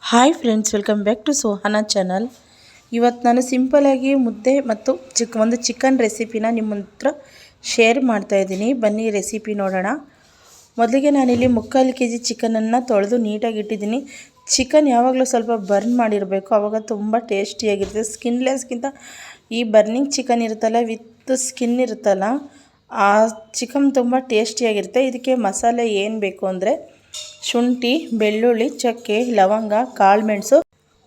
Hi friends, welcome back to Sohana channel. ಇವತ್ತು ನಾನು ಸಿಂಪಲಾಗಿ ಮುದ್ದೆ ಮತ್ತು ಒಂದು ಚಿಕನ್ ರೆಸಿಪಿನ ನಿಮ್ಮ ಹತ್ರ ಶೇರ್ ಮಾಡ್ತಾಯಿದ್ದೀನಿ. ಬನ್ನಿ ರೆಸಿಪಿ ನೋಡೋಣ. ಮೊದಲಿಗೆ ನಾನಿಲ್ಲಿ 3/4 kg ಚಿಕನನ್ನು ತೊಳೆದು ನೀಟಾಗಿ ಇಟ್ಟಿದ್ದೀನಿ. ಚಿಕನ್ ಯಾವಾಗಲೂ ಸ್ವಲ್ಪ ಬರ್ನ್ ಮಾಡಿರಬೇಕು, ಆವಾಗ ತುಂಬ ಟೇಸ್ಟಿಯಾಗಿರುತ್ತೆ. ಸ್ಕಿನ್ಲೆಸ್ಗಿಂತ ಈ ಬರ್ನಿಂಗ್ ಚಿಕನ್ ಇರುತ್ತಲ್ಲ, ವಿತ್ ಸ್ಕಿನ್ ಇರುತ್ತಲ್ಲ, ಆ ಚಿಕನ್ ತುಂಬ ಟೇಸ್ಟಿಯಾಗಿರುತ್ತೆ. ಇದಕ್ಕೆ ಮಸಾಲೆ ಏನು ಬೇಕು ಅಂದರೆ ಶುಂಠಿ, ಬೆಳ್ಳುಳ್ಳಿ, ಚಕ್ಕೆ, ಲವಂಗ, ಕಾಳು ಮೆಣಸು,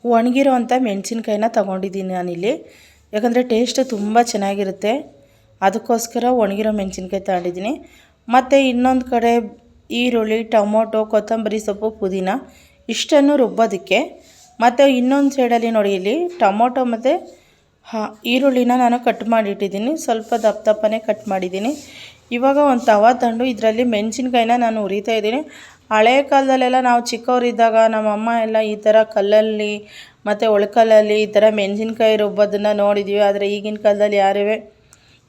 ಒಣಗಿರೋ ಅಂಥ ಮೆಣಸಿನ್ಕಾಯಿನ ತೊಗೊಂಡಿದ್ದೀನಿ ನಾನಿಲ್ಲಿ. ಯಾಕಂದರೆ ಟೇಸ್ಟ್ ತುಂಬ ಚೆನ್ನಾಗಿರುತ್ತೆ, ಅದಕ್ಕೋಸ್ಕರ ಒಣಗಿರೋ ಮೆಣಸಿನ್ಕಾಯಿ ತಗೊಂಡಿದ್ದೀನಿ. ಮತ್ತು ಇನ್ನೊಂದು ಕಡೆ ಈರುಳ್ಳಿ, ಟೊಮೊಟೊ, ಕೊತ್ತಂಬರಿ ಸೊಪ್ಪು, ಪುದೀನ ಇಷ್ಟನ್ನು ರುಬ್ಬೋದಕ್ಕೆ. ಮತ್ತು ಇನ್ನೊಂದು ಸೈಡಲ್ಲಿ ನೋಡಿ, ಇಲ್ಲಿ ಟೊಮೊಟೊ ಮತ್ತು ಈರುಳ್ಳಿನ ನಾನು ಕಟ್ ಮಾಡಿಟ್ಟಿದ್ದೀನಿ. ಸ್ವಲ್ಪ ದಪ್ಪ ದಪ್ಪನೇ ಕಟ್ ಮಾಡಿದ್ದೀನಿ. ಇವಾಗ ಒಂದು ತವಾ ತಂಡು ಇದರಲ್ಲಿ ಮೆಣಸಿನ್ಕಾಯಿನ ನಾನು ಹುರಿತಾ ಇದ್ದೀನಿ. ಹಳೆ ಕಾಲದಲ್ಲೆಲ್ಲ ನಾವು ಚಿಕ್ಕವರಿದ್ದಾಗ ನಮ್ಮಮ್ಮ ಎಲ್ಲ ಈ ಥರ ಕಲ್ಲಲ್ಲಿ ಮತ್ತು ಒಳ್ಕಲ್ಲಲ್ಲಿ ಈ ಥರ ಮೆಣಸಿನ್ಕಾಯಿ ರುಬ್ಬೋದನ್ನು ನೋಡಿದ್ದೀವಿ. ಆದರೆ ಈಗಿನ ಕಾಲದಲ್ಲಿ ಯಾರೂ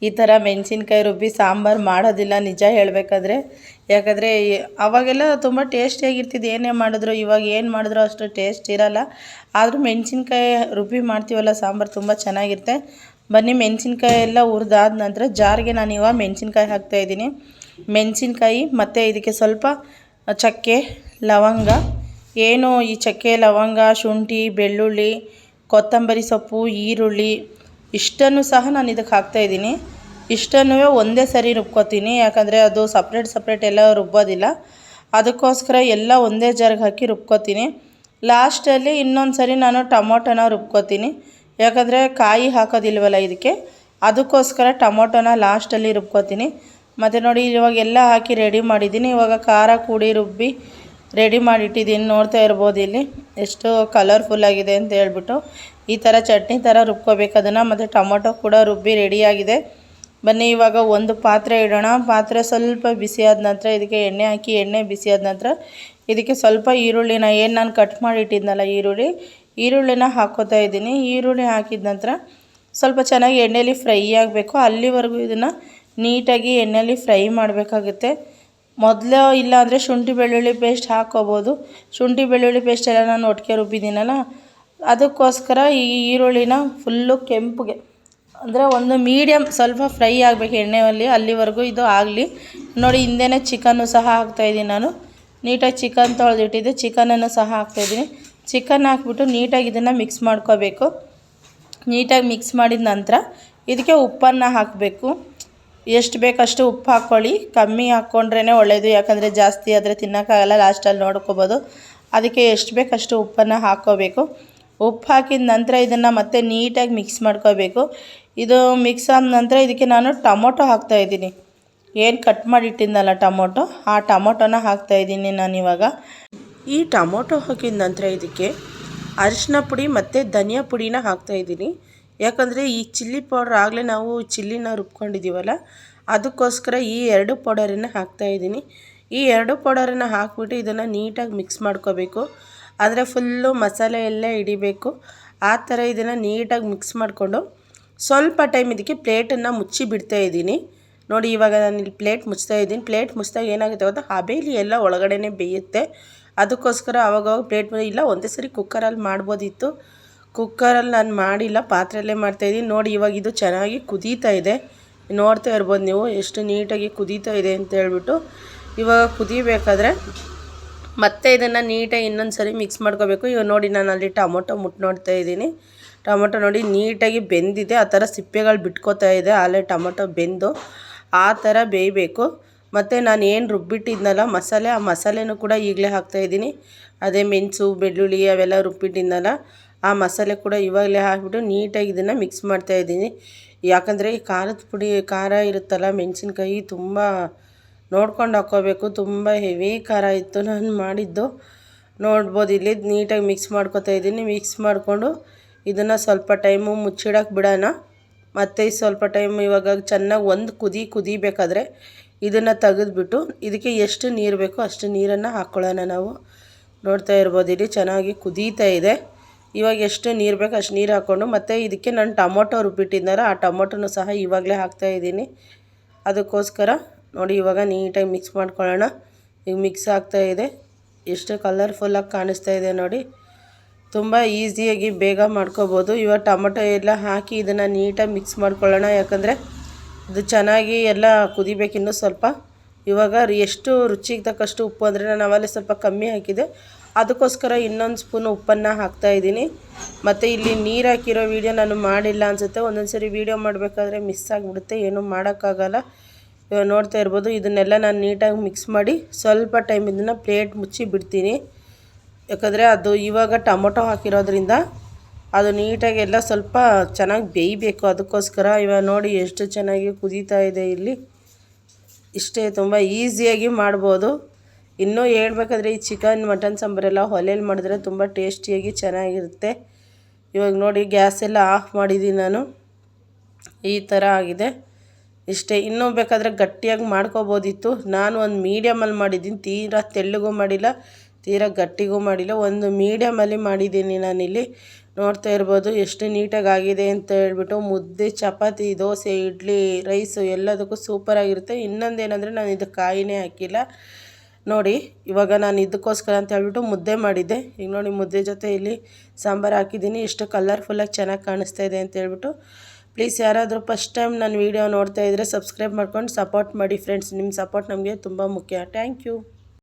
ಈ ಥರ ಮೆಣಸಿನ್ಕಾಯಿ ರುಬ್ಬಿ ಸಾಂಬಾರು ಮಾಡೋದಿಲ್ಲ, ನಿಜ ಹೇಳಬೇಕಾದ್ರೆ. ಯಾಕಂದರೆ ಅವಾಗೆಲ್ಲ ತುಂಬ ಟೇಸ್ಟಿಯಾಗಿರ್ತಿದ್ದು ಏನೇ ಮಾಡಿದ್ರು. ಇವಾಗ ಏನು ಮಾಡಿದ್ರು ಅಷ್ಟು ಟೇಸ್ಟ್ ಇರೋಲ್ಲ. ಆದರೂ ಮೆಣಸಿನ್ಕಾಯಿ ರುಬ್ಬಿ ಮಾಡ್ತೀವಲ್ಲ ಸಾಂಬಾರು, ತುಂಬ ಚೆನ್ನಾಗಿರುತ್ತೆ. ಬನ್ನಿ, ಮೆಣಸಿನ್ಕಾಯಿ ಎಲ್ಲ ಹುರಿದಾದ ನಂತರ ಜಾರಿಗೆ ನಾನು ಇವಾಗ ಮೆಣಸಿನ್ಕಾಯಿ ಹಾಕ್ತಾಯಿದ್ದೀನಿ. ಮೆಣಸಿನ್ಕಾಯಿ ಮತ್ತು ಇದಕ್ಕೆ ಸ್ವಲ್ಪ ಚಕ್ಕೆ, ಲವಂಗ, ಏನು ಈ ಚಕ್ಕೆ, ಲವಂಗ, ಶುಂಠಿ, ಬೆಳ್ಳುಳ್ಳಿ, ಕೊತ್ತಂಬರಿ ಸೊಪ್ಪು, ಈರುಳ್ಳಿ ಇಷ್ಟನ್ನು ಸಹ ನಾನು ಇದಕ್ಕೆ ಹಾಕ್ತಾಯಿದ್ದೀನಿ. ಇಷ್ಟನ್ನು ಒಂದೇ ಸರಿ ರುಬ್ಕೋತೀನಿ, ಯಾಕಂದರೆ ಅದು ಸಪ್ರೇಟ್ ಎಲ್ಲ ರುಬ್ಬೋದಿಲ್ಲ. ಅದಕ್ಕೋಸ್ಕರ ಎಲ್ಲ ಒಂದೇ ಜಾರಿಗೆ ಹಾಕಿ ರುಬ್ಕೋತೀನಿ. ಲಾಸ್ಟಲ್ಲಿ ಇನ್ನೊಂದು ಸರಿ ನಾನು ಟೊಮೊಟೊನ ರುಬ್ಕೋತೀನಿ, ಯಾಕಂದರೆ ಕಾಯಿ ಹಾಕೋದಿಲ್ವಲ್ಲ ಇದಕ್ಕೆ, ಅದಕ್ಕೋಸ್ಕರ ಟೊಮೊಟೊನ ಲಾಸ್ಟಲ್ಲಿ ರುಬ್ಕೋತೀನಿ. ಮತ್ತು ನೋಡಿ, ಇವಾಗ ಎಲ್ಲ ಹಾಕಿ ರೆಡಿ ಮಾಡಿದ್ದೀನಿ. ಇವಾಗ ಖಾರ ಕೂಡಿ ರುಬ್ಬಿ ರೆಡಿ ಮಾಡಿಟ್ಟಿದ್ದೀನಿ. ನೋಡ್ತಾ ಇರ್ಬೋದು ಇಲ್ಲಿ ಎಷ್ಟು ಕಲರ್ಫುಲ್ಲಾಗಿದೆ ಅಂತ ಹೇಳ್ಬಿಟ್ಟು. ಈ ಥರ ಚಟ್ನಿ ಥರ ರುಬ್ಕೋಬೇಕು ಅದನ್ನು. ಮತ್ತು ಟೊಮೊಟೊ ಕೂಡ ರುಬ್ಬಿ ರೆಡಿಯಾಗಿದೆ. ಬನ್ನಿ, ಇವಾಗ ಒಂದು ಪಾತ್ರೆ ಇಡೋಣ. ಪಾತ್ರೆ ಸ್ವಲ್ಪ ಬಿಸಿಯಾದ ನಂತರ ಇದಕ್ಕೆ ಎಣ್ಣೆ ಹಾಕಿ, ಎಣ್ಣೆ ಬಿಸಿಯಾದ ನಂತರ ಇದಕ್ಕೆ ಸ್ವಲ್ಪ ಈರುಳ್ಳಿನ, ಏನು ನಾನು ಕಟ್ ಮಾಡಿಟ್ಟಿದ್ನಲ್ಲ ಈರುಳ್ಳಿನ ಹಾಕ್ಕೋತಾ ಇದ್ದೀನಿ. ಈರುಳ್ಳಿ ಹಾಕಿದ ನಂತರ ಸ್ವಲ್ಪ ಚೆನ್ನಾಗಿ ಎಣ್ಣೆಯಲ್ಲಿ ಫ್ರೈ ಆಗಬೇಕು. ಅಲ್ಲಿವರೆಗೂ ಇದನ್ನು ನೀಟಾಗಿ ಎಣ್ಣೆಯಲ್ಲಿ ಫ್ರೈ ಮಾಡಬೇಕಾಗುತ್ತೆ. ಮೊದಲು ಇಲ್ಲ ಅಂದರೆ ಶುಂಠಿ ಬೆಳ್ಳುಳ್ಳಿ ಪೇಸ್ಟ್ ಹಾಕ್ಕೋಬೋದು. ಶುಂಠಿ ಬೆಳ್ಳುಳ್ಳಿ ಪೇಸ್ಟ್ ಎಲ್ಲ ನಾನು ಒಟ್ಟಿಗೆ ರುಬ್ಬಿದ್ದೀನಲ್ಲ, ಅದಕ್ಕೋಸ್ಕರ ಈ ಈರುಳ್ಳಿನ ಫುಲ್ಲು ಕೆಂಪುಗೆ, ಅಂದರೆ ಒಂದು ಮೀಡಿಯಮ್ ಸ್ವಲ್ಪ ಫ್ರೈ ಆಗಬೇಕು ಎಣ್ಣೆಯಲ್ಲಿ, ಅಲ್ಲಿವರೆಗೂ ಇದು ಆಗಲಿ. ನೋಡಿ, ಹಿಂದೆನೇ ಚಿಕನ್ನು ಸಹ ಹಾಕ್ತಾಯಿದ್ದೀನಿ ನಾನು. ನೀಟಾಗಿ ಚಿಕನ್ ತೊಳೆದಿಟ್ಟಿದ್ದೆ, ಚಿಕನನ್ನು ಸಹ ಹಾಕ್ತಾಯಿದ್ದೀನಿ. ಚಿಕನ್ ಹಾಕ್ಬಿಟ್ಟು ನೀಟಾಗಿ ಇದನ್ನು ಮಿಕ್ಸ್ ಮಾಡ್ಕೋಬೇಕು. ನೀಟಾಗಿ ಮಿಕ್ಸ್ ಮಾಡಿದ ನಂತರ ಇದಕ್ಕೆ ಉಪ್ಪನ್ನು ಹಾಕಬೇಕು. ಎಷ್ಟು ಬೇಕಷ್ಟು ಉಪ್ಪು ಹಾಕ್ಕೊಳ್ಳಿ, ಕಮ್ಮಿ ಹಾಕ್ಕೊಂಡ್ರೇ ಒಳ್ಳೆಯದು. ಯಾಕಂದರೆ ಜಾಸ್ತಿ ಆದರೆ ತಿನ್ನೋಕ್ಕಾಗಲ್ಲ, ಲಾಸ್ಟಲ್ಲಿ ನೋಡ್ಕೋಬೋದು. ಅದಕ್ಕೆ ಎಷ್ಟು ಬೇಕಷ್ಟು ಉಪ್ಪನ್ನು ಹಾಕ್ಕೋಬೇಕು. ಉಪ್ಪು ಹಾಕಿದ ನಂತರ ಇದನ್ನು ಮತ್ತೆ ನೀಟಾಗಿ ಮಿಕ್ಸ್ ಮಾಡ್ಕೋಬೇಕು. ಇದು ಮಿಕ್ಸ್ ಆದ ನಂತರ ಇದಕ್ಕೆ ನಾನು ಟೊಮೊಟೊ ಹಾಕ್ತಾಯಿದ್ದೀನಿ. ಏನು ಕಟ್ ಮಾಡಿಟ್ಟಿದ್ದಲ್ಲ ಟೊಮೊಟೊ, ಆ ಟೊಮೊಟೊನ ಹಾಕ್ತಾಯಿದ್ದೀನಿ ನಾನಿವಾಗ. ಈ ಟೊಮೊಟೊ ಹಾಕಿದ ನಂತರ ಇದಕ್ಕೆ ಅರಿಶಿನ ಪುಡಿ ಮತ್ತು ಧನಿಯಾ ಪುಡಿನ ಹಾಕ್ತಾಯಿದ್ದೀನಿ. ಯಾಕಂದರೆ ಈ ಚಿಲ್ಲಿ ಪೌಡ್ರ್ ಆಗಲೇ ನಾವು ಚಿಲ್ಲಿನ ರುಬ್ಕೊಂಡಿದ್ದೀವಲ್ಲ, ಅದಕ್ಕೋಸ್ಕರ ಈ 2 ಪೌಡರನ್ನು ಹಾಕ್ತಾಯಿದ್ದೀನಿ. ಈ 2 ಪೌಡರನ್ನು ಹಾಕ್ಬಿಟ್ಟು ಇದನ್ನು ನೀಟಾಗಿ ಮಿಕ್ಸ್ ಮಾಡ್ಕೋಬೇಕು. ಆದರೆ ಫುಲ್ಲು ಮಸಾಲೆ ಎಲ್ಲ ಹಿಡಿಬೇಕು. ಆ ಥರ ಇದನ್ನು ನೀಟಾಗಿ ಮಿಕ್ಸ್ ಮಾಡಿಕೊಂಡು ಸ್ವಲ್ಪ ಟೈಮ್ ಇದಕ್ಕೆ ಪ್ಲೇಟನ್ನು ಮುಚ್ಚಿ ಬಿಡ್ತಾಯಿದ್ದೀನಿ. ನೋಡಿ, ಇವಾಗ ನಾನು ಇಲ್ಲಿ ಪ್ಲೇಟ್ ಮುಚ್ತಾಯಿದ್ದೀನಿ. ಪ್ಲೇಟ್ ಮುಚ್ಚಿದಾಗ ಏನಾಗುತ್ತೆ ಗೊತ್ತಾ, ಹಬೇಲಿ ಎಲ್ಲ ಒಳಗಡೆ ಬೇಯುತ್ತೆ. ಅದಕ್ಕೋಸ್ಕರ ಆವಾಗವಾಗ ಪ್ಲೇಟ್ ಇಲ್ಲ, ಒಂದೇ ಸರಿ ಕುಕ್ಕರಲ್ಲಿ ಮಾಡ್ಬೋದಿತ್ತು. ಕುಕ್ಕರಲ್ಲಿ ನಾನು ಮಾಡಿಲ್ಲ, ಪಾತ್ರೆಯಲ್ಲೇ ಮಾಡ್ತಾಯಿದ್ದೀನಿ. ನೋಡಿ, ಇವಾಗ ಇದು ಚೆನ್ನಾಗಿ ಕುದೀತಾ ಇದೆ. ನೋಡ್ತಾ ಇರ್ಬೋದು ನೀವು ಎಷ್ಟು ನೀಟಾಗಿ ಕುದೀತಾ ಇದೆ ಅಂತ ಹೇಳ್ಬಿಟ್ಟು. ಇವಾಗ ಕುದಿಬೇಕಾದ್ರೆ ಮತ್ತೆ ಇದನ್ನು ನೀಟಾಗಿ ಇನ್ನೊಂದು ಸರಿ ಮಿಕ್ಸ್ ಮಾಡ್ಕೋಬೇಕು. ಇವಾಗ ನೋಡಿ, ನಾನು ಅಲ್ಲಿ ಟೊಮೊಟೊ ನೋಡ್ತಾ ಇದ್ದೀನಿ. ಟೊಮೊಟೊ ನೋಡಿ ನೀಟಾಗಿ ಬೆಂದಿದೆ, ಆ ಥರ ಸಿಪ್ಪೆಗಳು ಬಿಟ್ಕೋತಾ ಇದೆ. ಅಲ್ಲೇ ಟೊಮೊಟೊ ಬೆಂದು ಆ ಥರ ಬೇಯಬೇಕು. ಮತ್ತು ನಾನು ಏನು ರುಬ್ಬಿಟ್ಟಿದ್ನಲ್ಲ ಮಸಾಲೆ, ಆ ಮಸಾಲೆನೂ ಕೂಡ ಈಗಲೇ ಹಾಕ್ತಾಯಿದ್ದೀನಿ. ಅದೇ ಮೆಣಸು, ಬೆಳ್ಳುಳ್ಳಿ ಅವೆಲ್ಲ ರುಬ್ಬಿಟ್ಟಿದ್ನಲ್ಲ, ಆ ಮಸಾಲೆ ಕೂಡ ಇವಾಗಲೇ ಹಾಕಿಬಿಟ್ಟು ನೀಟಾಗಿ ಇದನ್ನು ಮಿಕ್ಸ್ ಮಾಡ್ತಾಯಿದ್ದೀನಿ. ಯಾಕಂದರೆ ಈ ಖಾರದ ಪುಡಿ, ಖಾರ ಇರುತ್ತಲ್ಲ, ಮೆಣಸಿನ್ಕಾಯಿ ತುಂಬ ನೋಡ್ಕೊಂಡು ಹಾಕ್ಕೋಬೇಕು. ತುಂಬ ಹೆವಿ ಖಾರ ಇತ್ತು ನಾನು ಮಾಡಿದ್ದು. ನೋಡ್ಬೋದು ಇಲ್ಲಿ ನೀಟಾಗಿ ಮಿಕ್ಸ್ ಮಾಡ್ಕೊತಾ ಇದ್ದೀನಿ. ಮಿಕ್ಸ್ ಮಾಡಿಕೊಂಡು ಇದನ್ನು ಸ್ವಲ್ಪ ಟೈಮು ಮುಚ್ಚಿಡೋಕೆ ಬಿಡೋಣ. ಮತ್ತು ಸ್ವಲ್ಪ ಟೈಮ್ ಇವಾಗ ಚೆನ್ನಾಗಿ ಒಂದು ಕುದಿಬೇಕಾದ್ರೆ ಇದನ್ನು ತೆಗೆದುಬಿಟ್ಟು ಇದಕ್ಕೆ ಎಷ್ಟು ನೀರು ಬೇಕೋ ಅಷ್ಟು ನೀರನ್ನು ಹಾಕ್ಕೊಳ್ಳೋಣ ನಾವು. ನೋಡ್ತಾ ಇರ್ಬೋದು ಇಲ್ಲಿ ಚೆನ್ನಾಗಿ ಕುದೀತಾ ಇದೆ. ಇವಾಗ ಎಷ್ಟು ನೀರು ಬೇಕೋ ಅಷ್ಟು ನೀರು ಹಾಕ್ಕೊಂಡು ಮತ್ತು ಇದಕ್ಕೆ ನಾನು ಟೊಮೊಟೊ ರುಬ್ಬಿಟ್ಟಿದ್ದಾರ, ಆ ಟೊಮೊಟೊನೂ ಸಹ ಇವಾಗಲೇ ಹಾಕ್ತಾಯಿದ್ದೀನಿ. ಅದಕ್ಕೋಸ್ಕರ ನೋಡಿ, ಇವಾಗ ನೀಟಾಗಿ ಮಿಕ್ಸ್ ಮಾಡ್ಕೊಳ್ಳೋಣ. ಈಗ ಮಿಕ್ಸ್ ಆಗ್ತಾಯಿದೆ, ಎಷ್ಟು ಕಲರ್ಫುಲ್ಲಾಗಿ ಕಾಣಿಸ್ತಾ ಇದೆ ನೋಡಿ. ತುಂಬ ಈಸಿಯಾಗಿ ಬೇಗ ಮಾಡ್ಕೋಬೋದು. ಇವಾಗ ಟೊಮೊಟೊ ಎಲ್ಲ ಹಾಕಿ ಇದನ್ನು ನೀಟಾಗಿ ಮಿಕ್ಸ್ ಮಾಡ್ಕೊಳ್ಳೋಣ, ಯಾಕಂದರೆ ಇದು ಚೆನ್ನಾಗಿ ಎಲ್ಲ ಕುದಿಬೇಕು ಇನ್ನೂ ಸ್ವಲ್ಪ. ಇವಾಗ ಎಷ್ಟು ರುಚಿಗೆ ತಕ್ಕಷ್ಟು ಉಪ್ಪು ಅಂದರೆ ನಾನು ಅವಲೇ ಸ್ವಲ್ಪ ಕಮ್ಮಿ ಹಾಕಿದೆ, ಅದಕ್ಕೋಸ್ಕರ ಇನ್ನೊಂದು ಸ್ಪೂನ್ ಉಪ್ಪನ್ನು ಹಾಕ್ತಾಯಿದ್ದೀನಿ. ಮತ್ತು ಇಲ್ಲಿ ನೀರು ಹಾಕಿರೋ ವೀಡಿಯೋ ನಾನು ಮಾಡಿಲ್ಲ ಅನಿಸುತ್ತೆ, ಒಂದೊಂದು ಸರಿ ವೀಡಿಯೋ ಮಾಡಬೇಕಾದ್ರೆ ಮಿಸ್ ಆಗಿಬಿಡುತ್ತೆ, ಏನೂ ಮಾಡೋಕ್ಕಾಗಲ್ಲ. ಇವಾಗ ನೋಡ್ತಾ ಇರ್ಬೋದು, ಇದನ್ನೆಲ್ಲ ನಾನು ನೀಟಾಗಿ ಮಿಕ್ಸ್ ಮಾಡಿ ಸ್ವಲ್ಪ ಟೈಮ್ ಇದನ್ನು ಪ್ಲೇಟ್ ಮುಚ್ಚಿ ಬಿಡ್ತೀನಿ. ಯಾಕಂದರೆ ಅದು ಇವಾಗ ಟೊಮೊಟೊ ಹಾಕಿರೋದ್ರಿಂದ ಅದು ನೀಟಾಗಿ ಎಲ್ಲ ಸ್ವಲ್ಪ ಚೆನ್ನಾಗಿ ಬೇಯಬೇಕು, ಅದಕ್ಕೋಸ್ಕರ. ಇವಾಗ ನೋಡಿ ಎಷ್ಟು ಚೆನ್ನಾಗಿ ಕುದೀತಾ ಇದೆ ಇಲ್ಲಿ. ಇಷ್ಟೇ, ತುಂಬ ಈಸಿಯಾಗಿ ಮಾಡ್ಬೋದು. ಇನ್ನೂ ಹೇಳ್ಬೇಕಾದ್ರೆ ಈ ಚಿಕನ್ ಮಟನ್ ಸಾಂಬಾರೆಲ್ಲ ಒಲೆಯಲ್ಲಿ ಮಾಡಿದ್ರೆ ತುಂಬ ಟೇಸ್ಟಿಯಾಗಿ ಚೆನ್ನಾಗಿರುತ್ತೆ. ಇವಾಗ ನೋಡಿ ಗ್ಯಾಸ್ ಎಲ್ಲ ಆಫ್ ಮಾಡಿದ್ದೀನಿ ನಾನು, ಈ ಥರ ಆಗಿದೆ. ಇಷ್ಟೇ, ಇನ್ನೂ ಬೇಕಾದರೆ ಗಟ್ಟಿಯಾಗಿ ಮಾಡ್ಕೋಬೋದಿತ್ತು. ನಾನು ಒಂದು ಮೀಡಿಯಮಲ್ಲಿ ಮಾಡಿದ್ದೀನಿ, ತೀರಾ ತೆಳ್ಳಗೂ ಮಾಡಿಲ್ಲ, ತೀರಾ ಗಟ್ಟಿಗೂ ಮಾಡಿಲ್ಲ, ಒಂದು ಮೀಡಿಯಮಲ್ಲಿ ಮಾಡಿದ್ದೀನಿ ನಾನಿಲ್ಲಿ. ನೋಡ್ತಾ ಇರ್ಬೋದು ಎಷ್ಟು ನೀಟಾಗಿ ಆಗಿದೆ ಅಂತ ಹೇಳ್ಬಿಟ್ಟು. ಮುದ್ದೆ, ಚಪಾತಿ, ದೋಸೆ, ಇಡ್ಲಿ, ರೈಸು ಎಲ್ಲದಕ್ಕೂ ಸೂಪರಾಗಿರುತ್ತೆ. ಇನ್ನೊಂದೇನೆಂದರೆ ನಾನು ಇದಕ್ಕೆ ಕಾಯಿನೇ ಹಾಕಿಲ್ಲ ನೋಡಿ. ಇವಾಗ ನಾನು ಇದಕ್ಕೋಸ್ಕರ ಅಂತ ಹೇಳ್ಬಿಟ್ಟು ಮುದ್ದೆ ಮಾಡಿದ್ದೆ. ಈಗ ನೋಡಿ ಮುದ್ದೆ ಜೊತೆ ಇಲ್ಲಿ ಸಾಂಬಾರು ಹಾಕಿದ್ದೀನಿ, ಎಷ್ಟು ಕಲರ್ಫುಲ್ಲಾಗಿ ಚೆನ್ನಾಗಿ ಕಾಣಿಸ್ತಾ ಇದೆ ಅಂತ ಹೇಳ್ಬಿಟ್ಟು. ಪ್ಲೀಸ್ ಯಾರಾದರೂ ಫಸ್ಟ್ ಟೈಮ್ ನನ್ನ ವೀಡಿಯೋ ನೋಡ್ತಾ ಇದ್ದರೆ ಸಬ್ಸ್ಕ್ರೈಬ್ ಮಾಡ್ಕೊಂಡು ಸಪೋರ್ಟ್ ಮಾಡಿ ಫ್ರೆಂಡ್ಸ್. ನಿಮ್ಮ ಸಪೋರ್ಟ್ ನಮಗೆ ತುಂಬ ಮುಖ್ಯ. Thank you.